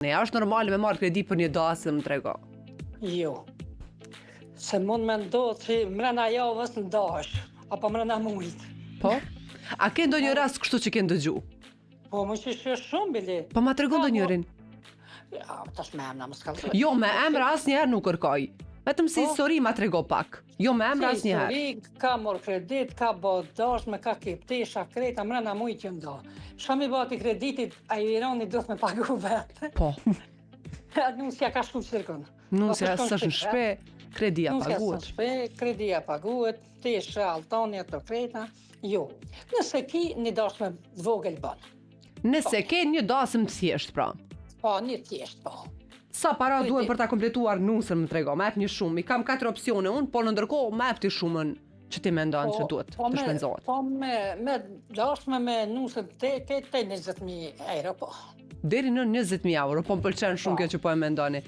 Ne është normale me marrë kredi për një dasëm më trego. Jo. Se mund me ndodhë që mrena javës në dash, apo mrena mujt. Po? A ke ndonjë rast kështu që ke ndëgju? Po, më që shumë, bili. Po ma tregon ndonjërin. Ja, tash me emna më s'ka. Jo, me emra asnjëherë nuk kërkoj. Vetëm si histori ma trego pak. Jo, me emra asnjëherë. Histori, ka mor kredit, ka bo dashme, ka kiptesha, kreta, mrena mujt që nda. Shka mi bati kreditit, a i ironi duhet me pagu vetë. Po. Nusja ka shku qërkon. Nusja s'është në shpe, kredia Nusja paguhet. s'është shpe, kredia paguhet, tesha, altoni, ato kreta. Jo. Nëse ki një dashme vogël ban. Nëse ke një dasëm të thjesht, pra. Po, një thjesht, po. Sa para duhen për ta kompletuar nusën më trego, ma jep një shumë. I kam 4 opsione unë, por në ndërkohë ma jep ti shumën që ti mendon që duhet të shpenzohet. Po me dashme me nusën te 20.000 euro, po. Deri në 20.000 euro, po më pëlqen shumë kjo që po e mendoni.